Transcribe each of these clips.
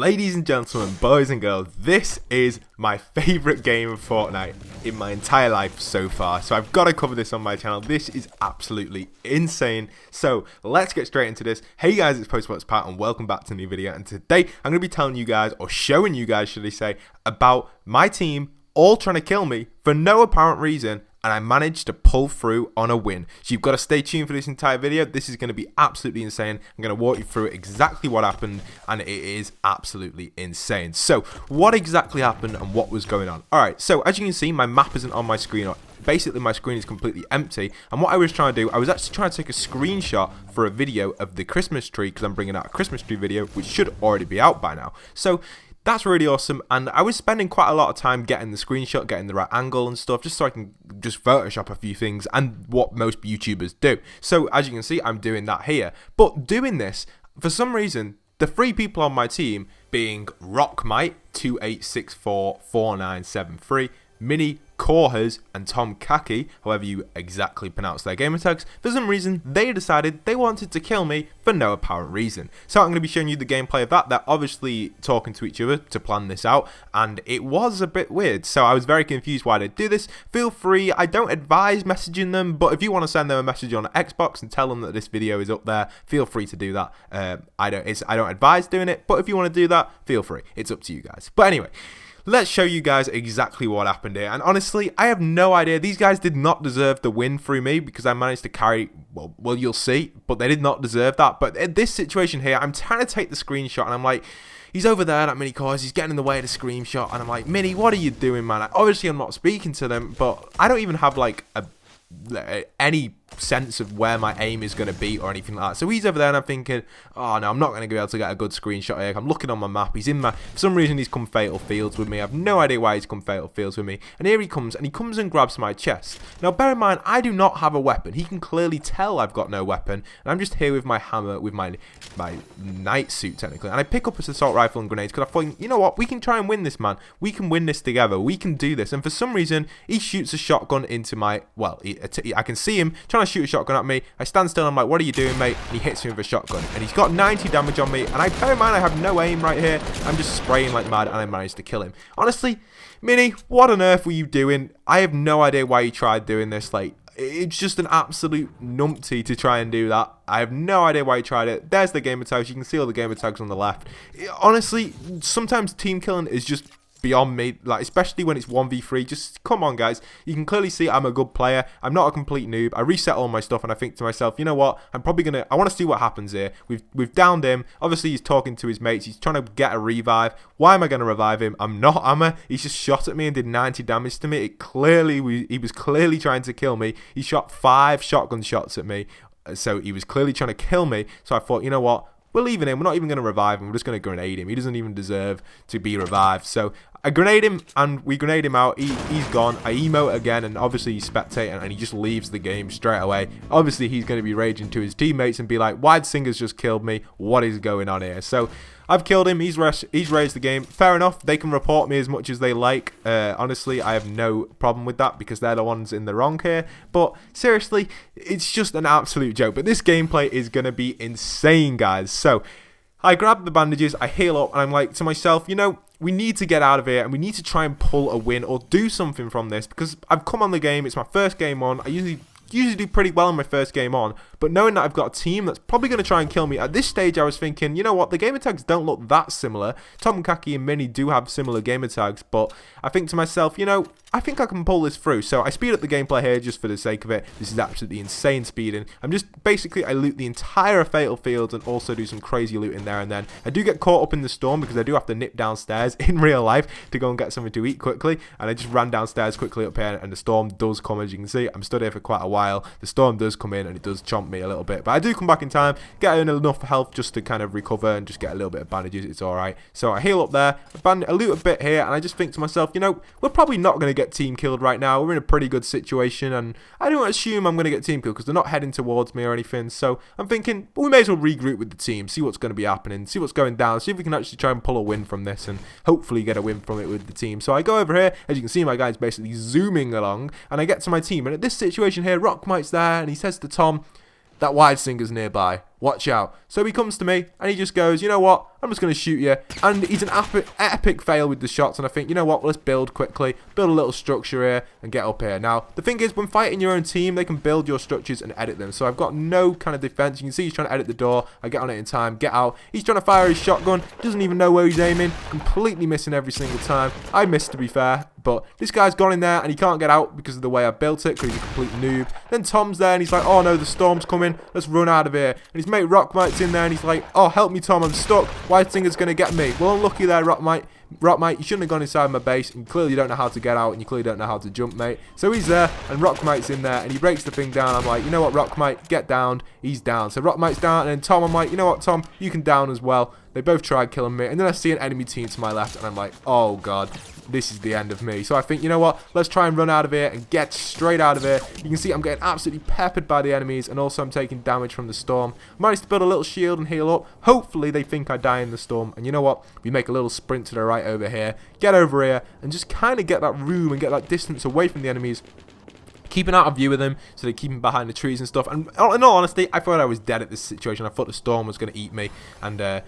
Ladies and gentlemen, boys and girls, this is my favourite game of Fortnite in my entire life so far. So I've got to cover this on my channel. This is absolutely insane. So let's get straight into this. Hey guys, it's Pat and welcome back to a new video. And today I'm going to be telling you guys, or showing you guys should I say, about my team all trying to kill me for no apparent reason. And I managed to pull through on a win. So you've got to stay tuned for this entire video. This is going to be absolutely insane. I'm going to walk you through exactly what happened, and it is absolutely insane. So what exactly happened and what was going on? Alright, so as you can see, my map isn't on my screen. Basically, my screen is completely empty. And what I was trying to do, I was actually trying to take a screenshot for a video of the Christmas tree, because I'm bringing out a Christmas tree video, which should already be out by now. So that's really awesome, and I was spending quite a lot of time getting the screenshot, getting the right angle and stuff, just so I can just Photoshop a few things, and what most YouTubers do. So as you can see, I'm doing that here. But doing this, for some reason, the three people on my team, being Rockmite28644973, Mini, Corhers, and Tom Kaki, however you exactly pronounce their gamer tags, for some reason they decided they wanted to kill me for no apparent reason. So I'm going to be showing you the gameplay of that. They're obviously talking to each other to plan this out, and it was a bit weird. So I was very confused why they do this. Feel free, I don't advise messaging them, but if you want to send them a message on Xbox and tell them that this video is up there, feel free to do that. I don't advise doing it, but if you want to do that, feel free. It's up to you guys. But anyway, let's show you guys exactly what happened here. And honestly, I have no idea. These guys did not deserve the win through me, because I managed to carry, well, you'll see, but they did not deserve that. But in this situation here, I'm trying to take the screenshot, and I'm like, he's over there, that Mini Cause, he's getting in the way of the screenshot, and I'm like, Mini, what are you doing, man? Obviously, I'm not speaking to them, but I don't even have, like, any sense of where my aim is going to be or anything like that. So he's over there, and I'm thinking, oh no, I'm not going to be able to get a good screenshot here. I'm looking on my map. He's in my, for some reason he's come fatal fields with me. I have no idea why he's come fatal fields with me. And here he comes, and he comes and grabs my chest. Now bear in mind, I do not have a weapon. He can clearly tell I've got no weapon, and I'm just here with my hammer, with my night suit technically. And I pick up an assault rifle and grenades, because I thought, you know what, we can try and win this, man. We can win this together. We can do this. And for some reason, he shoots a shotgun into my, well, I can see him trying to shoot a shotgun at me. I stand still, and I'm like, what are you doing, mate? And he hits me with a shotgun, and he's got 90 damage on me, and bear in mind, I have no aim right here. I'm just spraying like mad, and I managed to kill him. Honestly, Mini, what on earth were you doing? I have no idea why you tried doing this. Like, it's just an absolute numpty to try and do that. I have no idea why you tried it. There's the gamer tags. You can see all the gamer tags on the left. Honestly, sometimes team killing is just beyond me, like, especially when it's 1v3. Just come on, guys. You can clearly see I'm a good player. I'm not a complete noob. I reset all my stuff, and I think to myself, you know what, I'm probably gonna, I want to see what happens here. We've downed him. Obviously he's talking to his mates. He's trying to get a revive. Why am I going to revive him? I'm not Hammer. He's just shot at me and did 90 damage to me. He was clearly trying to kill me. He shot 5 shotgun shots at me, so he was clearly trying to kill me. So I thought, you know what, we're leaving him. We're not even going to revive him. We're just going to grenade him. He doesn't even deserve to be revived. So I grenade him, and we grenade him out. He's gone. I emote again, and obviously he's spectating, and he just leaves the game straight away. Obviously he's going to be raging to his teammates and be like, why Singer's just killed me? What is going on here? So I've killed him. He's raised the game. Fair enough. They can report me as much as they like. Honestly, I have no problem with that, because they're the ones in the wrong here. But seriously, it's just an absolute joke. But this gameplay is going to be insane, guys. So I grab the bandages, I heal up, and I'm like to myself, you know, we need to get out of here, and we need to try and pull a win or do something from this, because I've come on the game. It's my first game on. I usually do pretty well in my first game on, but knowing that I've got a team that's probably going to try and kill me, at this stage I was thinking, you know what, the gamer tags don't look that similar. Tom Kaki and Mini do have similar gamer tags, but I think to myself, you know, I think I can pull this through. So I speed up the gameplay here just for the sake of it. This is absolutely insane speeding. I'm just, basically, I loot the entire fatal fields and also do some crazy looting there and then. I do get caught up in the storm, because I do have to nip downstairs in real life to go and get something to eat quickly, and I just ran downstairs quickly up here, and the storm does come. As you can see, I'm stood here for quite a while. The storm does come in, and it does chomp me a little bit, but I do come back in time, get enough health just to kind of recover and just get a little bit of bandages. It's alright. So I heal up there, I loot a bit here, and I just think to myself, you know, we're probably not going to get team killed right now. We're in a pretty good situation, and I don't assume I'm going to get team killed, because they're not heading towards me or anything. So I'm thinking, well, we may as well regroup with the team, see what's going to be happening, see what's going down, see if we can actually try and pull a win from this, and hopefully get a win from it with the team. So I go over here. As you can see, my guy's basically zooming along, and I get to my team, and at this situation here, Rockmite's there, and he says to Tom, that wide singer's nearby. watch out. So he comes to me and he just goes, you know what, I'm just going to shoot you. And he's an epic fail with the shots, and I think, you know what, let's build quickly, build a little structure here and get up here. Now, the thing is, when fighting your own team, they can build your structures and edit them. So I've got no kind of defense. You can see he's trying to edit the door. I get on it in time, get out. He's trying to fire his shotgun, doesn't even know where he's aiming, completely missing every single time. I missed, to be fair, but this guy's gone in there and he can't get out because of the way I built it, because he's a complete noob. Then Tom's there and he's like, oh no, the storm's coming, let's run out of here. And his mate Rockmite's in there and he's like, oh, help me Tom, I'm stuck, White Singer's going to get me. Well, unlucky there, Rockmite, you shouldn't have gone inside my base, and clearly you don't know how to get out, and you clearly don't know how to jump, mate. So he's there, and Rockmite's in there, and he breaks the thing down. I'm like, you know what, Rockmite, get down. He's down. So Rockmite's down, and then Tom, I'm like, you know what, Tom, you can down as well. They both tried killing me, and then I see an enemy team to my left, and I'm like, oh god, this is the end of me. So I think, you know what, let's try and run out of here and get straight out of here. You can see I'm getting absolutely peppered by the enemies, and also I'm taking damage from the storm. Managed to build a little shield and heal up. Hopefully they think I die in the storm, and you know what, we make a little sprint to the right over here, get over here, and just kind of get that room and get that distance away from the enemies, keeping out of view of them, so they're keeping behind the trees and stuff. And in all honesty, I thought I was dead at this situation. I thought the storm was going to eat me, and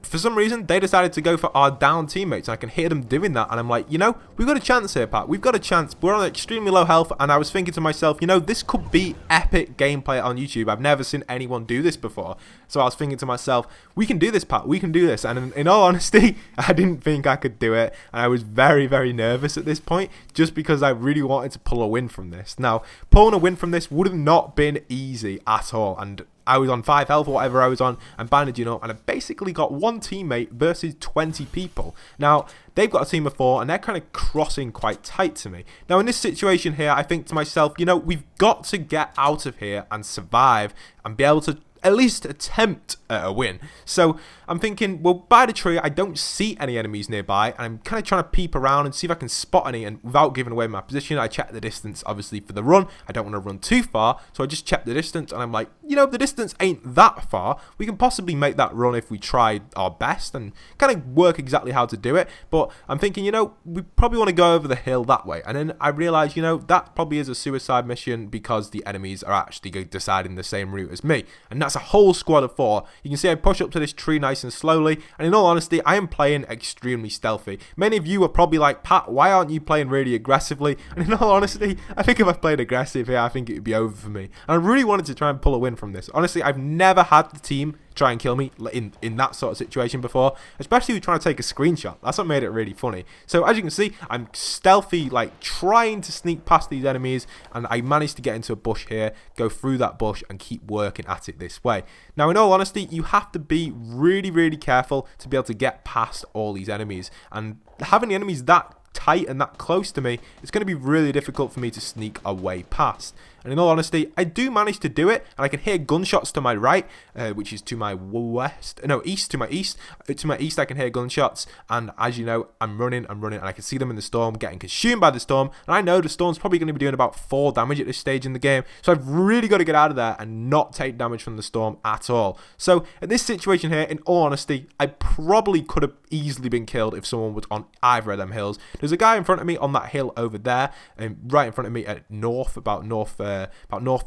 for some reason, they decided to go for our down teammates. I can hear them doing that, and I'm like, you know, we've got a chance here, Pat. We've got a chance. We're on extremely low health, and I was thinking to myself, you know, this could be epic gameplay on YouTube. I've never seen anyone do this before. So I was thinking to myself, we can do this, Pat. We can do this. And in all honesty, I didn't think I could do it, and I was very, very nervous at this point, just because I really wanted to pull a win from this. Now, pulling a win from this would have not been easy at all, and I was on 5 health or whatever I was on, and bandaging up, and I basically got one teammate versus 20 people. Now, they've got a team of 4, and they're kind of crossing quite tight to me. Now, in this situation here, I think to myself, you know, we've got to get out of here and survive and be able to at least attempt at a win. So I'm thinking, well, by the tree, I don't see any enemies nearby, and I'm kind of trying to peep around and see if I can spot any, and without giving away my position, I check the distance, obviously, for the run. I don't want to run too far, so I just check the distance, and I'm like, you know, the distance ain't that far. We can possibly make that run if we try our best and kind of work exactly how to do it, but I'm thinking, you know, we probably want to go over the hill that way, and then I realize, you know, that probably is a suicide mission because the enemies are actually deciding the same route as me, and that's a whole squad of 4. You can see I push up to this tree nice and slowly, and in all honesty, I am playing extremely stealthy. Many of you are probably like, Pat, why aren't you playing really aggressively? And in all honesty, I think if I played aggressive here, I think it would be over for me. And I really wanted to try and pull a win from this. Honestly, I've never had the team try and kill me in that sort of situation before, especially with trying to take a screenshot. That's what made it really funny. So as you can see, I'm stealthy, like trying to sneak past these enemies, and I managed to get into a bush here, go through that bush, and keep working at it this way. Now, in all honesty, you have to be really, really careful to be able to get past all these enemies, and having the enemies that tight and that close to me, it's going to be really difficult for me to sneak a way past. And in all honesty, I do manage to do it, and I can hear gunshots to my right, which is to my west, no, east, to my east. To my east, I can hear gunshots, and as you know, I'm running, and I can see them in the storm, getting consumed by the storm, and I know the storm's probably going to be doing about 4 damage at this stage in the game, so I've really got to get out of there and not take damage from the storm at all. So, in this situation here, in all honesty, I probably could have easily been killed if someone was on either of them hills. There's a guy in front of me on that hill over there, and right in front of me at north, about north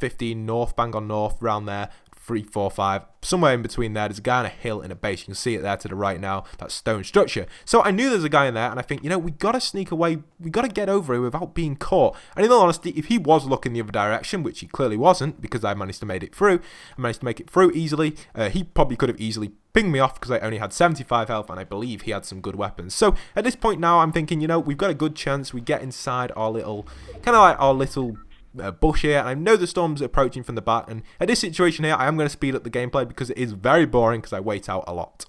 15, north, bang on north, around there, 3, 4, 5, somewhere in between there. There's a guy on a hill in a base. You can see it there to the right now, that stone structure. So I knew there's a guy in there, and I think, you know, we got to sneak away. We got to get over here without being caught. And in all honesty, if he was looking the other direction, which he clearly wasn't, because I managed to make it through, easily, he probably could have easily pinged me off because I only had 75 health, and I believe he had some good weapons. So at this point now, I'm thinking, you know, we've got a good chance. We get inside our little, kind of like our little bush here, and I know the storm's approaching from the back, and at this situation here, I am going to speed up the gameplay because it is very boring because I wait out a lot.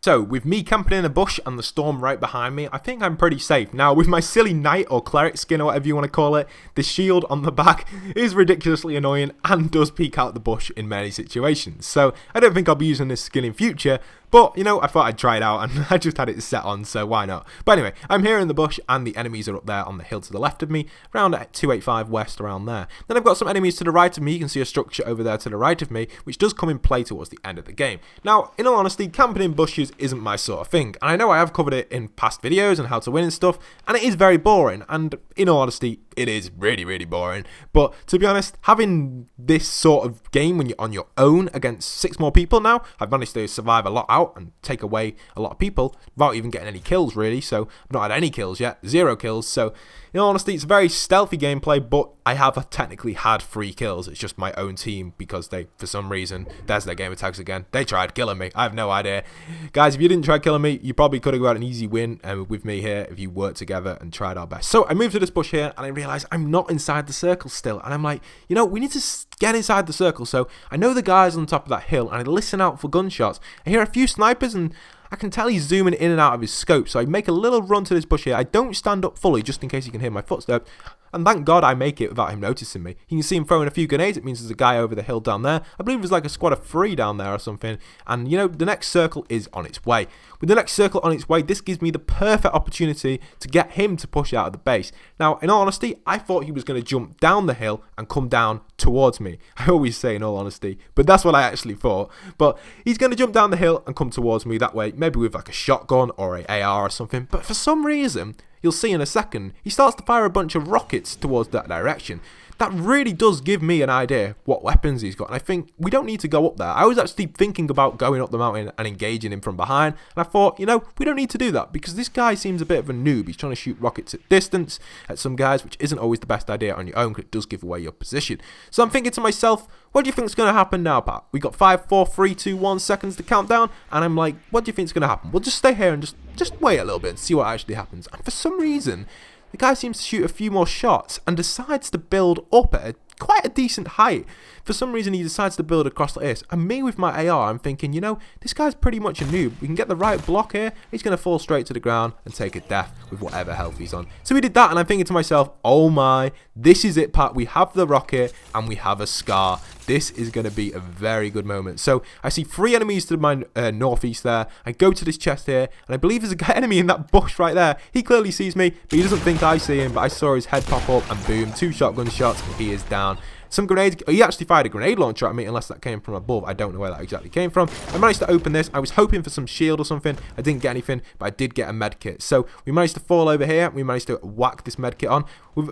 So, with me camping in a bush and the storm right behind me, I think I'm pretty safe. Now, with my silly knight or cleric skin or whatever you want to call it, the shield on the back is ridiculously annoying and does peek out the bush in many situations. So, I don't think I'll be using this skin in future, But, you know, I thought I'd try it out, and I just had it set on, so why not? But anyway, I'm here in the bush, and the enemies are up there on the hill to the left of me, around at 285 west, around there. Then I've got some enemies to the right of me. You can see a structure over there to the right of me, which does come in play towards the end of the game. Now, in all honesty, camping in bushes isn't my sort of thing, and I know I have covered it in past videos and how to win and stuff, and it is very boring, and in all honesty, it is really, really boring. But to be honest, having this sort of game when you're on your own against 6 more people now, I've managed to survive a lot out and take away a lot of people without even getting any kills really. So I've not had any kills yet, 0 kills. So in all honesty, it's a very stealthy gameplay, but I have technically had 3 kills. It's just my own team because they, for some reason, there's their gamer tags again. They tried killing me. I have no idea. Guys, if you didn't try killing me, you probably could have got an easy win with me here if you worked together and tried our best. So I moved to this bush here and I realised I'm not inside the circle still. And I'm like, you know, we need to get inside the circle. So I know the guys on top of that hill and I listen out for gunshots. I hear a few snipers and I can tell he's zooming in and out of his scope, so I make a little run to this bush here. I don't stand up fully just in case he can hear my footsteps, and thank God I make it without him noticing me. You can see him throwing a few grenades. It means there's a guy over the hill down there. I believe there's like a squad of 3 down there or something, and you know, the next circle is on its way. With the next circle on its way, this gives me the perfect opportunity to get him to push out of the base. Now, in all honesty, I thought he was going to jump down the hill and come down towards me. I always say in all honesty, but that's what I actually thought. But he's going to jump down the hill and come towards me that way, maybe with like a shotgun or a AR or something. But for some reason, you'll see in a second, he starts to fire a bunch of rockets towards that direction. That really does give me an idea what weapons he's got, and I think we don't need to go up there. I was actually thinking about going up the mountain and engaging him from behind, and I thought, you know, we don't need to do that because this guy seems a bit of a noob. He's trying to shoot rockets at distance at some guys, which isn't always the best idea on your own because it does give away your position. So I'm thinking to myself, what do you think is going to happen now, Pat? We got 5, 4, 3, 2, 1 seconds to count down, and I'm like, what do you think is going to happen? We'll just stay here and just wait a little bit and see what actually happens. And for some reason, the guy seems to shoot a few more shots and decides to build up at quite a decent height. For some reason, he decides to build across like this. And me with my AR, I'm thinking, you know, this guy's pretty much a noob. We can get the right block here. He's going to fall straight to the ground and take a death with whatever health he's on. So we did that, and I'm thinking to myself, oh my, this is it, Pat. We have the rocket and we have a scar. This is going to be a very good moment. So I see 3 enemies to my northeast there. I go to this chest here, and I believe there's a enemy in that bush right there. He clearly sees me, but he doesn't think I see him. But I saw his head pop up, and boom, 2 shotgun shots, and he is down. Some grenades. He actually fired a grenade launcher at me, unless that came from above. I don't know where that exactly came from. I managed to open this. I was hoping for some shield or something. I didn't get anything, but I did get a med kit. So we managed to fall over here. We managed to whack this med kit on.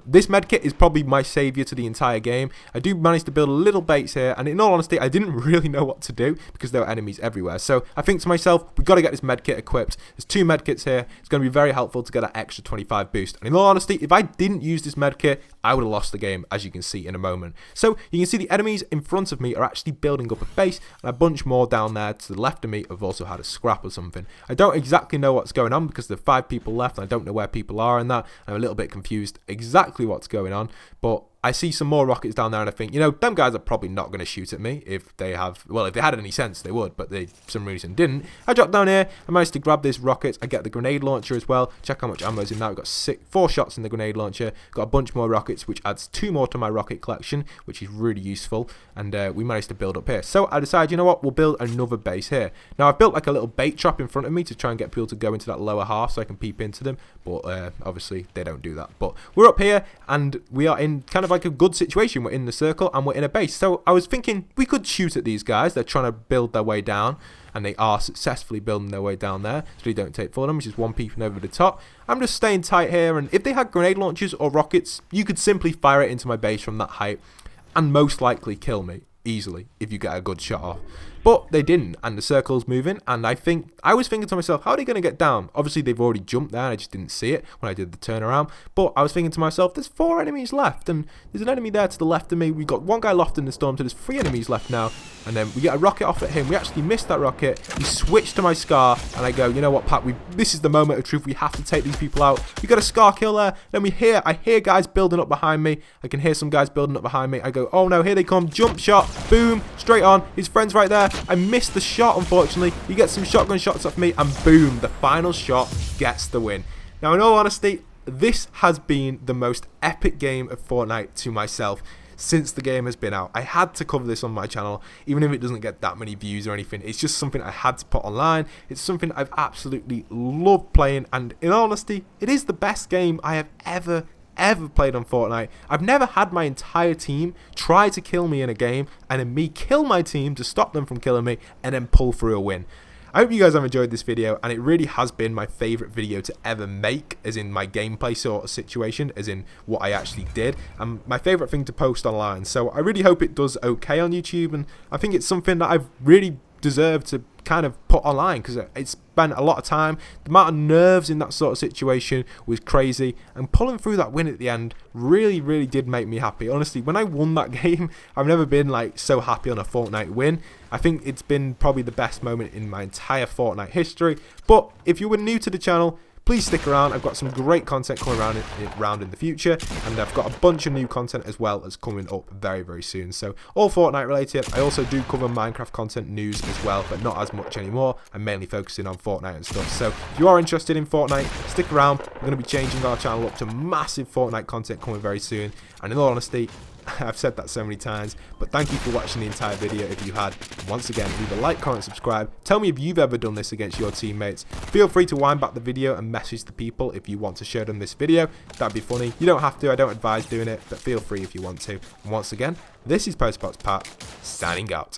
This med kit is probably my savior to the entire game. I do manage to build a little base here, and in all honesty, I didn't really know what to do because there were enemies everywhere. So I think to myself, we've got to get this med kit equipped. There's 2 med kits here. It's going to be very helpful to get that extra 25 boost. And in all honesty, if I didn't use this med kit, I would have lost the game, as you can see in a moment. So you can see the enemies in front of me are actually building up a base, and a bunch more down there to the left of me have also had a scrap or something. I don't exactly know what's going on because there are 5 people left, and I don't know where people are in that. I'm a little bit confused exactly what's going on, but I see some more rockets down there, and I think, you know, them guys are probably not going to shoot at me if they have, well, if they had any sense, they would, but they, for some reason, didn't. I drop down here, I managed to grab this rocket, I get the grenade launcher as well, check how much ammo's in that. We've got 4 shots in the grenade launcher, got a bunch more rockets, which adds 2 more to my rocket collection, which is really useful, and we managed to build up here. So I decided, you know what, we'll build another base here. Now, I've built like a little bait trap in front of me to try and get people to go into that lower half so I can peep into them, but obviously, they don't do that. But we're up here, and we are in kind of like a good situation. We're in the circle and we're in a base. So I was thinking we could shoot at these guys. They're trying to build their way down, and they are successfully building their way down there. So they don't take full damage. Just one peeping over the top. I'm just staying tight here, and if they had grenade launchers or rockets, you could simply fire it into my base from that height and most likely kill me easily if you get a good shot off. But they didn't, and the circle's moving, and I was thinking to myself, how are they going to get down? Obviously, they've already jumped there, and I just didn't see it when I did the turnaround. But I was thinking to myself, there's 4 enemies left, and there's an enemy there to the left of me. We've got 1 guy lost in the storm, so there's 3 enemies left now. And then we get a rocket off at him. We actually missed that rocket. We switched to my Scar, and I go, you know what, Pat, this is the moment of truth. We have to take these people out. We got a Scar kill there. Then I hear guys building up behind me. I can hear some guys building up behind me. I go, oh no, here they come. Jump shot, boom, straight on. His friend's right there. I missed the shot, unfortunately. He gets some shotgun shots off me, and boom, the final shot gets the win. Now, in all honesty, this has been the most epic game of Fortnite to myself. since the game has been out. I had to cover this on my channel, even if it doesn't get that many views or anything. It's just something I had to put online. It's something I've absolutely loved playing, and in honesty, it is the best game I have ever played on Fortnite. I've never had my entire team try to kill me in a game and then me kill my team to stop them from killing me and then pull through a win. I hope you guys have enjoyed this video, and it really has been my favourite video to ever make, as in my gameplay sort of situation, as in what I actually did, and my favourite thing to post online. So I really hope it does okay on YouTube, and I think it's something that I've really deserved to kind of put online, because it spent a lot of time. The amount of nerves in that sort of situation was crazy, and pulling through that win at the end really did make me happy. Honestly, when I won that game, I've never been like so happy on a Fortnite win. I think it's been probably the best moment in my entire Fortnite history. But if you were new to the channel, please stick around. I've got some great content coming around in the future, and I've got a bunch of new content as well that's coming up very soon. So all Fortnite related. I also do cover Minecraft content news as well, but not as much anymore. I'm mainly focusing on Fortnite and stuff. So if you are interested in Fortnite, stick around. We're going to be changing our channel up to massive Fortnite content coming very soon. And in all honesty, I've said that so many times, but thank you for watching the entire video if you had. Once again, leave a like, comment, subscribe. Tell me if you've ever done this against your teammates. Feel free to wind back the video and message the people if you want to show them this video. That'd be funny. You don't have to, I don't advise doing it, but feel free if you want to. And once again, this is Postbox Pat, signing out.